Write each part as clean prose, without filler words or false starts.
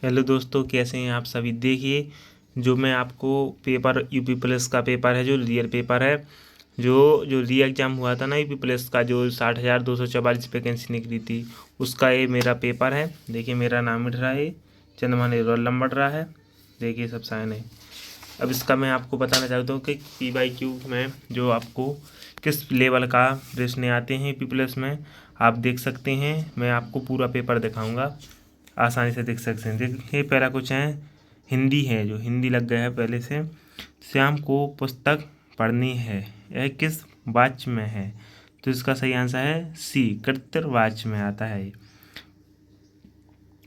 Hello दोस्तों, कैसे हैं आप सभी। देखिए, जो मैं आपको पेपर यूपी प्लस का पेपर है, जो रियल पेपर है, जो जो री एग्ज़ाम हुआ था ना यूपी प्लस का, जो 60,244 वैकेंसी निकली थी, उसका ये मेरा पेपर है। देखिए, मेरा नाम मिट रहा है, चंद्रमानी रोल नंबर रहा है। देखिए, सब साइन है। अब इसका मैं आपको बताना चाहता हूँ कि PYQ में जो आपको किस लेवल का प्रश्न आते हैं यूपी प्लस में, आप देख सकते हैं। मैं आपको पूरा पेपर दिखाऊंगा, आसानी से देख सकते हैं। देखिए, पहला क्वेश्चन है, हिंदी है, जो हिंदी लग गया है पहले से। श्याम को पुस्तक पढ़नी है, यह किस वाक्य में है? तो इसका सही आंसर है सी, कृतवाच्य में आता है।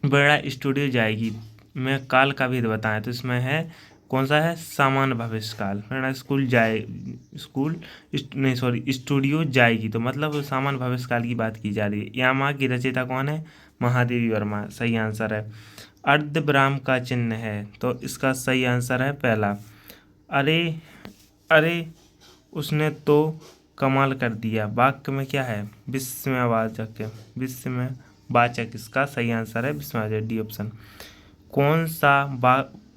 बड़ा स्टूडियो जाएगी में काल का भेद बताएं, तो इसमें है कौन सा है? सामान्य भविष्य काल। बड़ा स्कूल जाए, नहीं सॉरी, स्टूडियो जाएगी, तो मतलब सामान्य भविष्य काल की बात की जा रही है। यामा की रचयिता कौन है? महादेवी वर्मा, सही आंसर है। अर्धविराम का चिन्ह है, तो इसका सही आंसर है पहला। अरे अरे उसने तो कमाल कर दिया, वाक्य में क्या है? विस्मयवाचक। विस्मयवाचक, इसका सही आंसर है विस्मयवाचक, डी ऑप्शन। कौन सा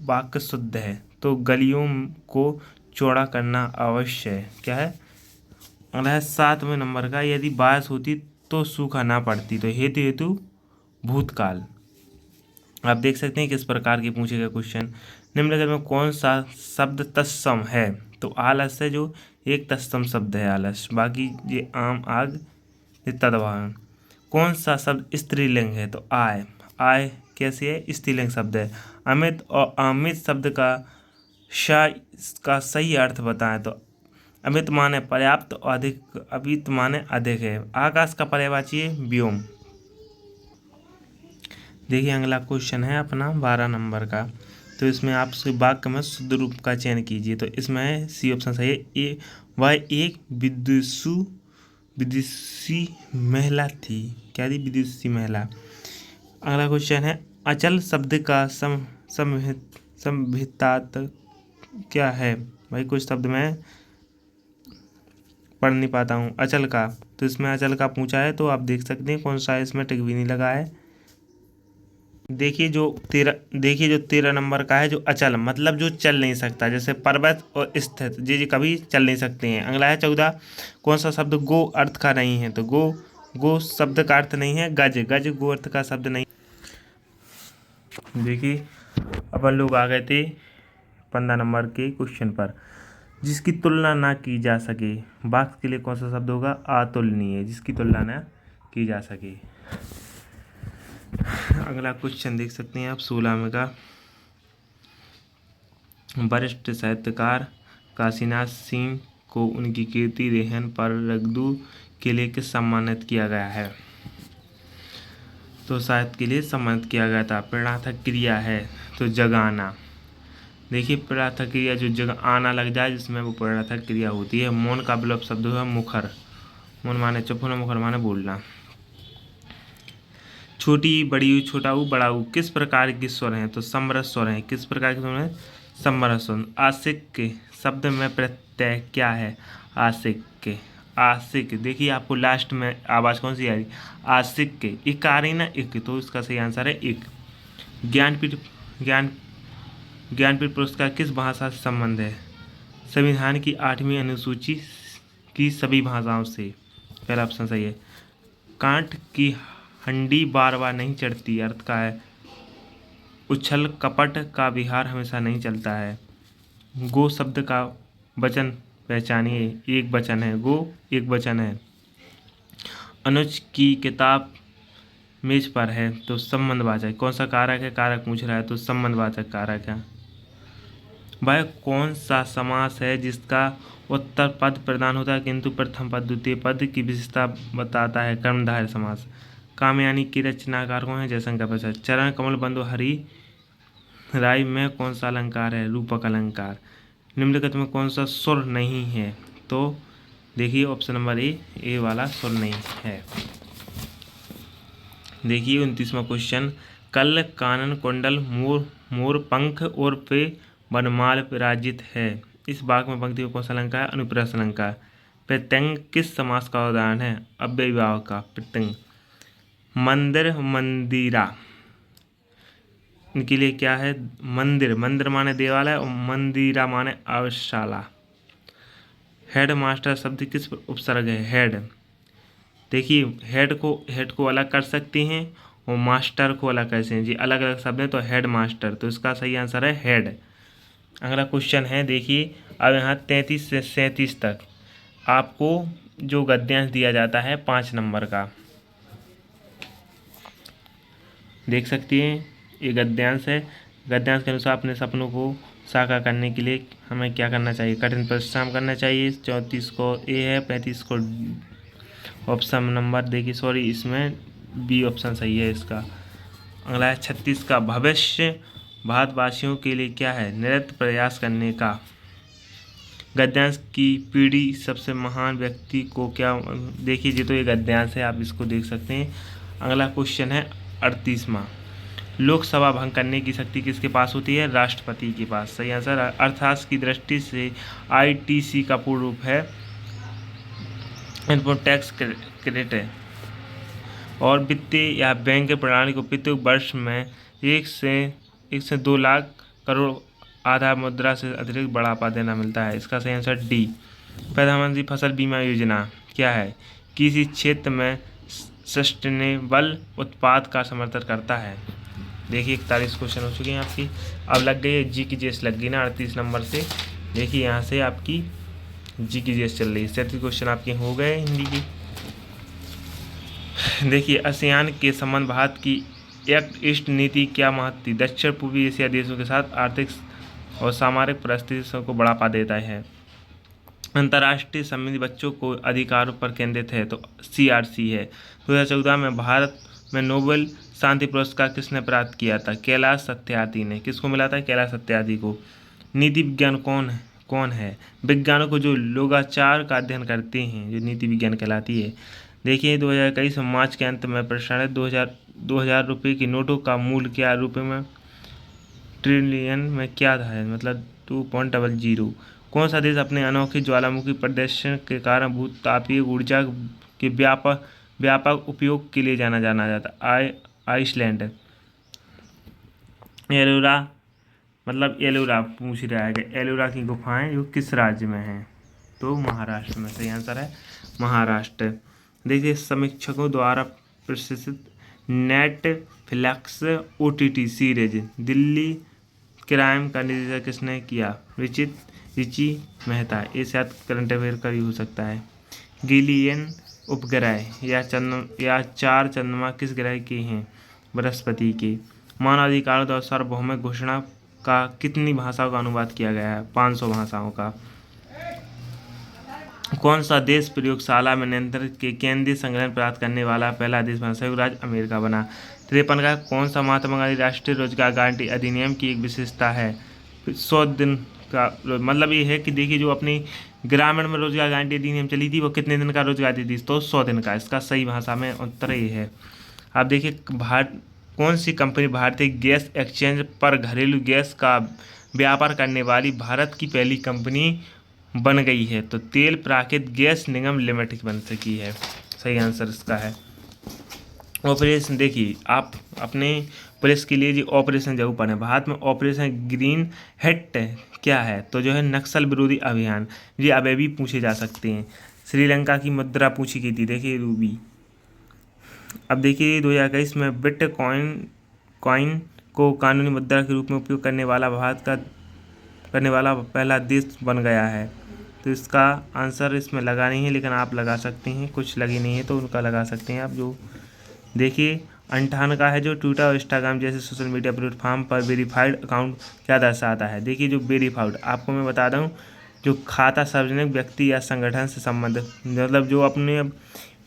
वाक्य शुद्ध है? तो गलियों को चौड़ा करना अवश्य है, क्या है? अगला है 7वें नंबर का, यदि बारिश होती तो सूखा ना पड़ती, तो हेतु हेतु भूतकाल। आप देख सकते हैं किस प्रकार के पूछे गए क्वेश्चन। निम्नलिखित में कौन सा शब्द तत्सम है? तो आलस है, जो एक तत्सम शब्द है आलस, बाकी ये आम, आग, ये तदवाहन। कौन सा शब्द स्त्रीलिंग है? तो आय। आय कैसे है? स्त्रीलिंग शब्द है। अमित और अमित शब्द का का सही अर्थ बताएं, तो अमित माने पर्याप्त और अधिक, अमित माने अधिक है। आकाश का पर्यायवाची है व्योम। देखिए, अगला क्वेश्चन है अपना 12 नंबर का, तो इसमें आप वाक्य में शुद्ध रूप का चयन कीजिए, तो इसमें सी ऑप्शन सही है। वह एक विदुषी महिला थी, क्या थी? विदुषी महिला। अगला क्वेश्चन है, अचल शब्द का संहितार्थ क्या है? भाई कुछ शब्द मैं पढ़ नहीं पाता हूँ अचल का, तो इसमें अचल का पूछा है, तो आप देख सकते हैं कौन सा इसमें टिक भी नहीं लगा है। देखिए, जो 13 नंबर का है, जो अचल मतलब जो चल नहीं सकता, जैसे पर्वत और स्थित, जी कभी चल नहीं सकते हैं। अगला है 14, कौन सा शब्द गो अर्थ का नहीं है? तो गो शब्द का अर्थ नहीं है गज, गज गो अर्थ का शब्द नहीं। देखिए, अपन लोग आ गए थे 15 नंबर के क्वेश्चन पर, जिसकी तुलना ना की जा सके, वाक्य के लिए कौन सा शब्द होगा? अतुलनीय, जिसकी तुलना ना की जा सके। अगला क्वेश्चन देख सकते हैं आप 16 में का, वरिष्ठ साहित्यकार काशीनाथ सिंह को उनकी कीर्ति रेहन पर रगदू के लिए किस सम्मानित किया गया है? तो साहित्य के लिए सम्मानित किया गया था। प्रेरणार्थक क्रिया है, तो जगाना। देखिए, प्रेरणार्थक क्रिया जो जग आना लग जाए, जिसमें वो प्रेरणार्थक क्रिया होती है। मौन का विलोप शब्द है मुखर। मौन माने चुप होना, मुखर माने बोलना। छोटी बड़ी छोटा ऊ बड़ा ऊ किस प्रकार के स्वर हैं? तो समरस स्वर हैं। किस प्रकार के स्वर हैं? समरस स्वर। आशिक के शब्द में प्रत्यय क्या है? आशिक के, आशिक। देखिए, आपको लास्ट में आवाज़ कौन सी आ रही? आशिक के, इक आ रही ना, इक, तो इसका सही आंसर है इक। ज्ञानपीठ ज्ञान ज्ञानपीठ पुरस्कार किस भाषा से संबंध है? संविधान की 8वीं अनुसूची की सभी भाषाओं से, पहला ऑप्शन सही है। कांट की हंडी बार बार नहीं चढ़ती, अर्थ का है उछल कपट का विहार हमेशा नहीं चलता है। गो शब्द का वचन पहचानिए, एक वचन है, गो एक वचन है। अनुज की किताब मेज पर है, तो संबंधवाचक। कौन सा कारक है? कारक पूछ रहा है, तो संबंधवाचक कारक है। वह कौन सा समास है जिसका उत्तर पद प्रदान होता है किंतु प्रथम पद द्वितीय पद की विशेषता बताता है? कर्मधारय समास। कामयानी की रचनाकार कौन है? जयशंकर प्रसाद। चरण कमल बंधु हरि राय में कौन सा अलंकार है? रूपक अलंकार। निम्नलिखित में कौन सा सुर नहीं है? तो देखिए, ऑप्शन नंबर ए वाला सुर नहीं है। देखिए, 29वां क्वेश्चन, कल कानन कुंडल मोर पंख और पे वनमाल विराजित है, इस वाक्य में पंक्ति में कौन सा अलंकार है? अनुप्रास अलंकार। प्रत्यंग किस समास का उदाहरण है? अव्ययीभाव का प्रत्यंग। मंदिर मंदिरा इनके लिए क्या है? मंदिर, मंदिर माने देवालय और मंदिरा माने आवासशाला। हेड मास्टर शब्द किस उपसर्ग है? हेड। देखिए हेड को अलग कर सकते हैं और मास्टर को अलग कैसे हैं जी, अलग अलग शब्द हैं, तो हेड मास्टर, तो इसका सही आंसर है हेड। अगला क्वेश्चन है, देखिए अब यहाँ 33 से 37 तक आपको जो गद्यांश दिया जाता है 5 नंबर का, देख सकती हैं ये गद्यांश है। गद्यांश के अनुसार अपने सपनों को साकार करने के लिए हमें क्या करना चाहिए? कठिन परिश्रम करना चाहिए। 34 को ए है, 35 को ऑप्शन नंबर देखिए, सॉरी इसमें बी ऑप्शन सही है इसका। अगला है 36 का, भविष्य भारतवासियों के लिए क्या है? निरंतर प्रयास करने का। गद्यांश की पीढ़ी सबसे महान व्यक्ति को क्या, देखिए जी तो ये गद्यांश है, आप इसको देख सकते हैं। अगला क्वेश्चन है 38वां, लोकसभा भंग करने की शक्ति किसके पास होती है? राष्ट्रपति के पास। सही आंसर। अर्थशास्त्र की दृष्टि से आईटीसी का पूर्ण रूप है इनपुट टैक्स क्रेडिट है, और वित्तीय या बैंक प्रणाली को प्रत्येक वर्ष में 1 से 2 लाख करोड़ आधार मुद्रा से अतिरिक्त बढ़ावा देना मिलता है। इसका सही आंसर डी। प्रधानमंत्री फसल बीमा योजना क्या है? किसी क्षेत्र में सस्टेनेबल उत्पाद का समर्थन करता है। देखिए 41 क्वेश्चन हो चुके हैं आपकी। अब लग गई है जी की जीएस लग गई ना 38 नंबर से। देखिए यहाँ से आपकी जी की जीएस चल रही है। 37 क्वेश्चन आपके हो गए हिंदी की। देखिए आसियान के संबंध भारत की एक्ट ईस्ट नीति क्या महत्व? दक्षिण पूर्वी एशिया देशों के साथ आर्थिक और सामरिक परिस्थितियों को बढ़ावा देता है। अंतर्राष्ट्रीय संबंधी बच्चों को अधिकारों पर केंद्रित है, तो CRC है। 2014 में भारत में नोबेल शांति पुरस्कार किसने प्राप्त किया था? कैलाश सत्यार्थी ने। किसको मिला था? कैलाश सत्यार्थी को। नीति विज्ञान कौन है? विज्ञानों को जो लोकाचार का अध्ययन करते हैं, जो नीति विज्ञान कहलाती है। देखिए 2021 मार्च के अंत में प्रसारित 2000 रुपये की नोटों का मूल्य क्या रुपये में ट्रिलियन में क्या था? मतलब 2.00। कौन सा देश अपने अनोखे ज्वालामुखी प्रदर्शन के कारण भूतापीय ऊर्जा के व्यापक उपयोग के लिए जाना जाता? आइसलैंड। एलोरा, मतलब एलोरा पूछ रहा है कि एलोरा की गुफाएं जो किस राज्य में हैं? तो महाराष्ट्र में। सही आंसर है महाराष्ट्र। देखिए समीक्षकों द्वारा प्रदर्शित Netflix OTT series Delhi crime का निर्देशन किसने किया? रिची मेहता। ये शायद करंट अफेयर का ही हो सकता है। गैलिलियन उपग्रह या 4 चंद्रमा किस ग्रह के हैं? बृहस्पति के। मानवाधिकारों द्वारा सार्वभौमिक घोषणा का कितनी भाषाओं का अनुवाद किया गया है? 500 भाषाओं का। कौन सा देश प्रयोगशाला में नियंत्रण के केंद्रीय संग्रहण प्राप्त करने वाला पहला देश बना? संयुक्त राज्य अमेरिका बना। 53 का, कौन सा महात्मा गांधी राष्ट्रीय रोजगार गारंटी अधिनियम की एक विशेषता है? 100 दिन का, मतलब ये है कि देखिए जो अपनी ग्रामीण में रोजगार गारंटी अधिनियम चली थी वो कितने दिन का रोजगार दी थी? तो 100 दिन का। इसका सही भाषा में उत्तर ये है। आप देखिए कौन सी कंपनी भारतीय गैस एक्सचेंज पर घरेलू गैस का व्यापार करने वाली भारत की पहली कंपनी बन गई है? तो तेल प्राकृतिक गैस निगम लिमिटेड बन सकी है। सही आंसर इसका है। ऑपरेशन, देखिए आप अपने पुलिस के लिए जी ऑपरेशन जरूर पढ़ें। भारत में ऑपरेशन ग्रीन हिट क्या है? तो जो है नक्सल विरोधी अभियान। ये अभी भी पूछे जा सकते हैं। श्रीलंका की मुद्रा पूछी गई थी, देखिए रूबी। अब देखिए 2021 में बिटकॉइन को कानूनी मुद्रा के रूप में उपयोग करने वाला पहला देश बन गया है। तो इसका आंसर इसमें लगा नहीं है, लेकिन आप लगा सकते हैं। कुछ लगी नहीं है तो उनका लगा सकते हैं आप। जो देखिए 58 का है, जो ट्विटर और इंस्टाग्राम जैसे सोशल मीडिया प्लेटफॉर्म पर वेरीफाइड अकाउंट क्या दर्शाता है? देखिए जो वेरीफाइड, आपको मैं बता दूं, जो खाता सार्वजनिक व्यक्ति या संगठन से संबंधित, मतलब जो अपने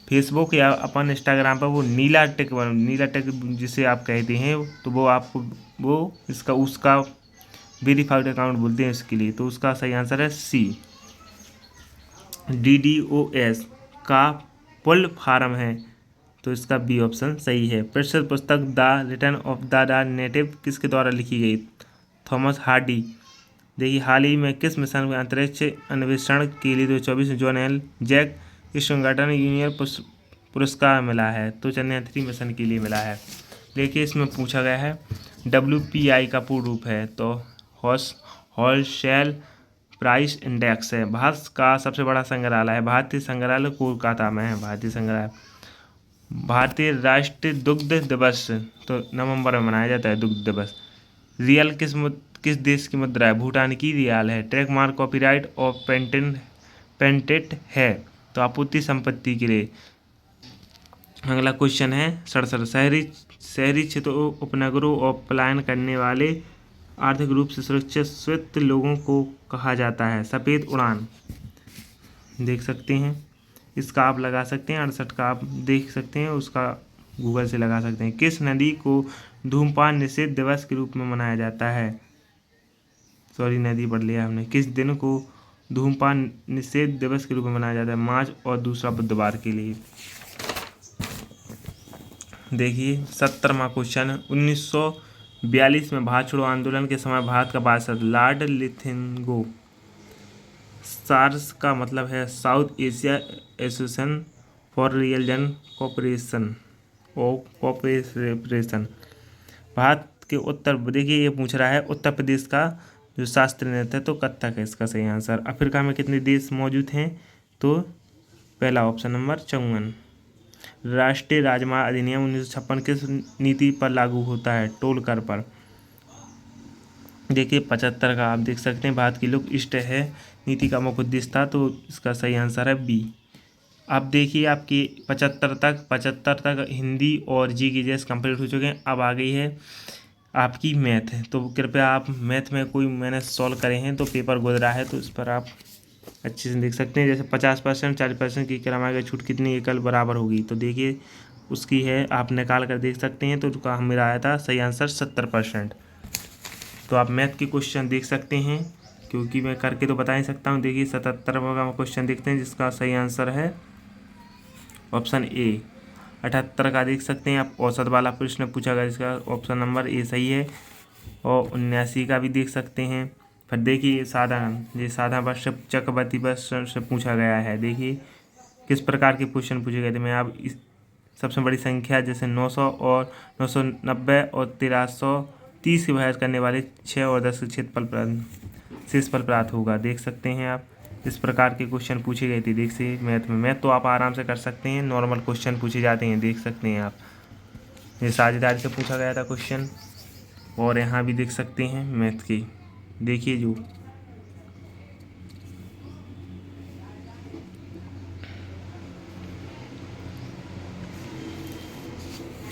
फेसबुक या अपन इंस्टाग्राम पर वो नीला टिक जिसे आप कहते हैं, तो वो आपको उसका वेरीफाइड अकाउंट बोलते हैं इसके लिए। तो उसका सही आंसर है सी। DDoS का फुल फॉर्म है, तो इसका बी ऑप्शन सही है। प्रसिद्ध पुस्तक the return of the native किसके द्वारा लिखी गई? Thomas Hardy. देखिए हाल ही में किस मिशन में अंतरिक्ष अन्वेषण के लिए 2024 में जॉन एल जैक इस संगठन यूनियन पुरस्कार मिला है? तो चंद्रयान 3 मिशन के लिए मिला है। देखिए इसमें पूछा गया है WPI का पूर्ण रूप है तो होलसेल प्राइस इंडेक्स है। भारत का सबसे बड़ा संग्रहालय है। भारतीय संग्रहालय कोलकाता में है। भारतीय संग्रहालय। भारतीय राष्ट्रीय दुग्ध दिवस तो नवंबर में मनाया जाता है दुग्ध दिवस। रियल किस देश की मुद्रा है? भूटान की रियाल है। ट्रेडमार्क कॉपीराइट और पेटेंट है तो आपूर्ति संपत्ति के लिए। अगला क्वेश्चन है 67। शहरी क्षेत्रों उपनगरों और पलायन करने वाले आर्थिक रूप से सुरक्षित लोगों को कहा जाता है। सफ़ेद उड़ान देख सकते हैं, इसका आप लगा सकते हैं। 68 का आप देख सकते हैं, उसका गूगल से लगा सकते हैं। किस नदी को धूम्रपान निषेध दिवस के रूप में मनाया जाता है? सॉरी, नदी पढ़ लिया हमने। किस दिन को धूम्रपान निषेध दिवस के रूप में मनाया जाता है? मार्च और दूसरा बुधवार के लिए। देखिए 70वां क्वेश्चन। 1942 में भारत छोड़ो आंदोलन के समय भारत का पार्षद लॉर्ड लिथिंगो। सार्स का मतलब है south Asia association for religion cooperation. Bharat के उत्तर, देखिए ये पूछ रहा है उत्तर प्रदेश का जो शास्त्रीय नृत्य है तो कथक है इसका सही आंसर। अफ्रीका में कितने देश मौजूद हैं? तो पहला ऑप्शन नंबर 54। राष्ट्रीय राजमार्ग अधिनियम 1956 किस नीति पर लागू होता है? टोल कर पर। देखिए 75 का आप देख सकते हैं भारत की लोक इष्ट है नीति का मुख्य उद्देश्य था तो इसका सही आंसर है बी। अब देखिए आपकी 75 तक हिंदी और जी की जेस कंप्लीट हो चुके हैं। अब आ गई है आपकी मैथ है, तो कृपया आप मैथ में कोई मैंने सॉल्व करे हैं तो पेपर गुजरा है तो इस पर आप अच्छे से देख सकते हैं। जैसे 50%, 40% की क्रमांक छूट कितनी एकल बराबर होगी? तो देखिए उसकी है, आप निकाल कर देख सकते हैं। तो उसका मेरा आया था सही आंसर 70%। तो आप मैथ के क्वेश्चन देख सकते हैं, क्योंकि मैं करके तो बता ही सकता हूँ। देखिए 77वां का क्वेश्चन देखते हैं जिसका सही आंसर है ऑप्शन ए। 78 का देख सकते हैं आप, औसत वाला प्रश्न पूछा गया जिसका ऑप्शन नंबर ए सही है। और 79 का भी देख सकते हैं। फिर देखिए साधारण वर्ष चक्रवर्ती वर्ष से पूछा गया है। देखिए किस प्रकार के क्वेश्चन पूछे गए थे। मैं आप इस सबसे बड़ी संख्या जैसे 900 और 990 और 1330 की बहस करने वाले 6 और 10 के शेषफल प्राप्त होगा। देख सकते हैं आप इस प्रकार के क्वेश्चन पूछे गए थे। देख से मैथ तो आप आराम से कर सकते हैं। नॉर्मल क्वेश्चन पूछे जाते हैं, देख सकते हैं आप। ये साझेदारी से पूछा गया था क्वेश्चन। और यहाँ भी देख सकते हैं मैथ की, देखिए जो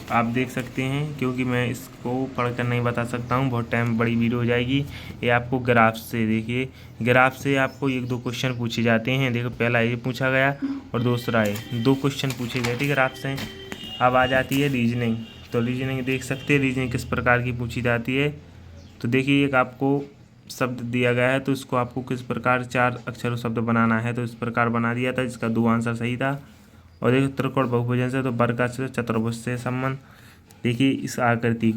आप देख सकते हैं, क्योंकि मैं इसको पढ़कर नहीं बता सकता हूँ, बहुत टाइम बड़ी वीडियो हो जाएगी। ये आपको ग्राफ से, देखिए ग्राफ से आपको 1-2 क्वेश्चन पूछे जाते हैं। देखो पहला ये पूछा गया और दूसरा ये 2 क्वेश्चन पूछे गए थे ग्राफ से। अब आ जाती है रीजनिंग। तो रीजनिंग देख सकते हैं रीजनिंग किस प्रकार की पूछी जाती है। तो देखिए एक आपको शब्द दिया गया है तो इसको आपको किस प्रकार 4 अक्षरों शब्द बनाना है, तो इस प्रकार बना दिया था जिसका 2 आंसर सही था। और देखिए त्रिकोण बहुभुजन से तो वर्ग का चतुर्भुज से संबंध। देखिए इस आकृति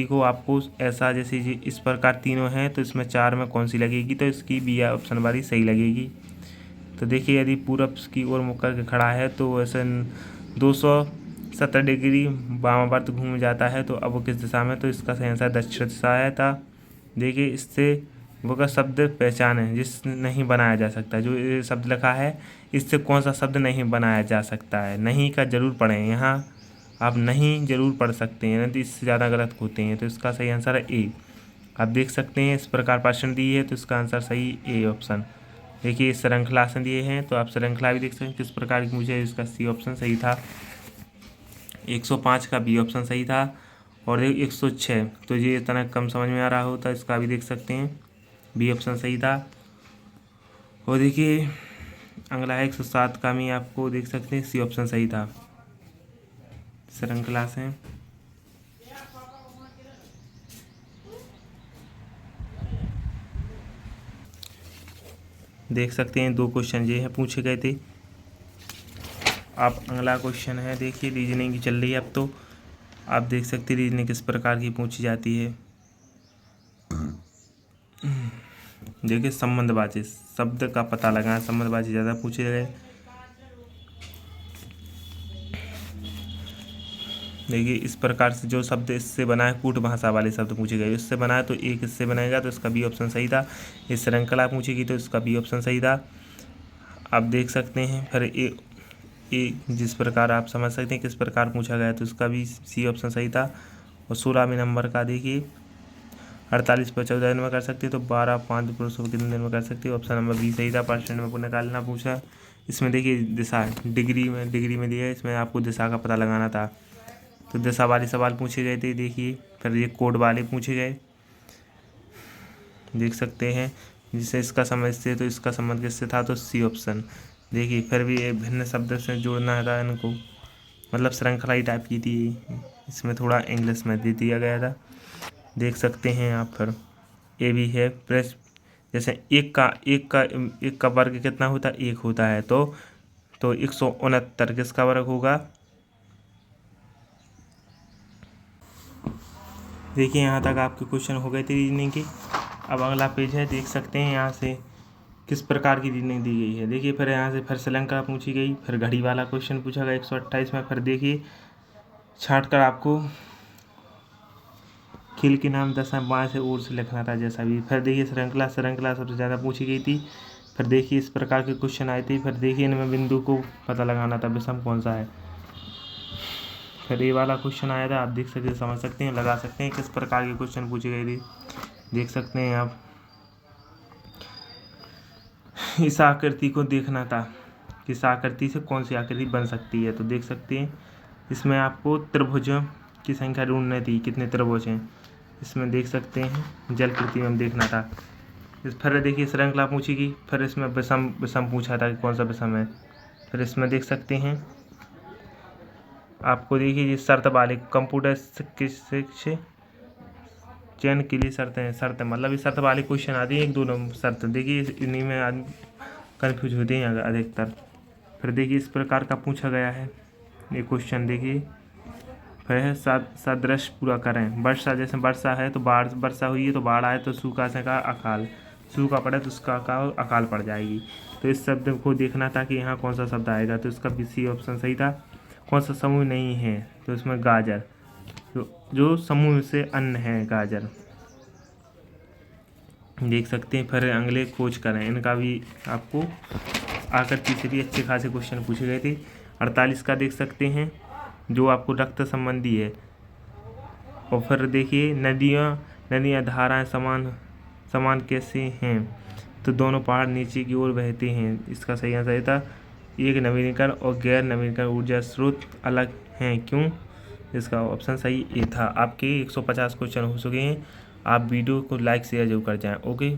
को आपको ऐसा, जैसे इस प्रकार तीनों हैं तो इसमें 4 में कौन सी लगेगी? तो इसकी बी ऑप्शन वाली सही लगेगी। तो देखिए यदि पूरब की ओर मुख करके खड़ा है तो वैसे 270 डिग्री वामावर्त घूम जाता है, तो अब वो किस दिशा में? तो इसका सही आंसर दक्षिण दिशा है था। देखिए इससे वो का शब्द पहचान है जिस नहीं बनाया जा सकता। जो ये शब्द लिखा है इससे कौन सा शब्द नहीं बनाया जा सकता है? नहीं का जरूर पढ़ें, यहाँ आप नहीं जरूर पढ़ सकते हैं, नहीं तो इससे ज़्यादा गलत होते हैं। तो इसका सही आंसर है ए। आप देख सकते हैं इस प्रकार प्रश्न दिए है तो इसका आंसर सही ए ऑप्शन। देखिए श्रृंखला से दिए हैं तो आप श्रृंखला भी देख सकते हैं किस प्रकार की, मुझे इसका सी ऑप्शन सही था। 105 का बी ऑप्शन सही था। और 106 तो ये इतना कम समझ में आ रहा होता, इसका भी देख सकते हैं बी ऑप्शन सही था। और देखिए अगला है 107 का भी आपको देख सकते हैं सी ऑप्शन सही था। श्रृंखला से देख सकते हैं 2 क्वेश्चन ये है पूछे गए थे। आप अगला क्वेश्चन है, देखिए रीजनिंग की चल रही है अब। तो आप देख सकते हैं रीजनिंग किस प्रकार की पूछी जाती है। देखिए संबंधवाची शब्द का पता लगाएं, संबंधवाची ज़्यादा पूछे गए। देखिए इस प्रकार से जो शब्द इससे बना है, कूट भाषा वाले शब्द पूछे गए, इससे बना है तो एक इससे बनेगा, तो इसका बी ऑप्शन सही था। ये श्रृंखला पूछेगी तो इसका बी ऑप्शन सही था। आप देख सकते हैं फिर जिस प्रकार आप समझ सकते हैं किस प्रकार पूछा गया, तो इसका भी सी ऑप्शन सही था। और 16वें नंबर का देखिए 48 पर 14 दिन में कर सकते हैं, तो 12 5 पुरुषों कितने दिन में कर सकते हो, ऑप्शन नंबर बी सही था। परसेंट में निकालना पूछा। इसमें देखिए दिशा डिग्री में दिया है, इसमें आपको दिशा का पता लगाना था, तो दिशा वाले सवाल पूछे गए थे। देखिए फिर ये कोड वाले पूछे गए, देख सकते हैं जिससे इसका समझते तो इसका संबंध किससे था, तो सी ऑप्शन। देखिए फिर भी ये भिन्न शब्द से जोड़ना था इनको, मतलब श्रृंखला ही टाइप की थी, इसमें थोड़ा इंग्लिश में दे दिया गया था, देख सकते हैं आप। फिर ये भी है प्रेस, जैसे एक का वर्ग कितना होता है, एक होता है, तो 169 किसका वर्ग होगा। देखिए यहाँ तक आपके क्वेश्चन हो गए थे रीजनिंग के। अब अगला पेज है, देख सकते हैं यहाँ से किस प्रकार की रीजनिंग दी गई है। देखिए फिर यहाँ से फिर श्रृंखला पूछी गई, फिर घड़ी वाला क्वेश्चन पूछा गया 128 में। फिर देखिए छाँट कर आपको खेल के नाम 10 बाएँ से ओर से लिखना था जैसा भी। फिर देखिए श्रृंखला सबसे ज़्यादा पूछी गई थी। फिर देखिए इस प्रकार के क्वेश्चन आए थे। फिर देखिए इनमें बिंदु को पता लगाना था, विषम कौन सा है। फिर ये वाला क्वेश्चन आया था, आप देख सकते हैं, समझ सकते हैं, लगा सकते हैं किस प्रकार के क्वेश्चन पूछे गए थे, देख सकते हैं आप। इस आकृति को देखना था, किस आकृति से कौन सी आकृति बन सकती है, तो देख सकते हैं इसमें आपको त्रिभुज की संख्या ढूंढनी थी, कितने त्रिभुज हैं इसमें, देख सकते हैं जल पृथ्वी में देखना था। फिर देखिए श्रृंखला पूछेगी, फिर इसमें विषम पूछा था कि कौन सा विषम है। फिर इसमें देख सकते हैं आपको, देखिए ये शर्त वाले कंप्यूटर से चयन के लिए शर्त मतलब ये शर्त वाले क्वेश्चन आते हैं, एक दो शर्त। देखिए इन्हीं में आदमी कन्फ्यूज होते हैं अधिकतर। फिर देखिए इस प्रकार का पूछा गया है ये क्वेश्चन। देखिए फिर है सदृश पूरा करें। वर्षा, जैसे वर्षा है तो वर्षा हुई है तो बाढ़ आए, तो सूखा से का अकाल, सूखा पड़े तो उसका अकाल पड़ जाएगी। तो इस शब्द को देखना था कि यहाँ कौन सा शब्द आएगा, तो इसका बी सी ऑप्शन सही था। कौन सा समूह नहीं है, तो इसमें गाजर, जो समूह से अन्न है गाजर, देख सकते हैं। फिर अगले खोज करें, इनका भी आपको आकृति से भी अच्छे खासे क्वेश्चन पूछे गए थे। 48 का देख सकते हैं जो आपको रक्त संबंधी है। और फिर देखिए नदियाँ धाराएं समान कैसे हैं, तो दोनों पहाड़ नीचे की ओर बहते हैं, इसका सही आंसर था। एक नवीनीकरण और गैर नवीनीकरण ऊर्जा स्रोत अलग हैं, क्यों, इसका ऑप्शन सही ए था। आपके 150 क्वेश्चन हो चुके हैं। आप वीडियो को लाइक शेयर जरूर कर जाएं। ओके।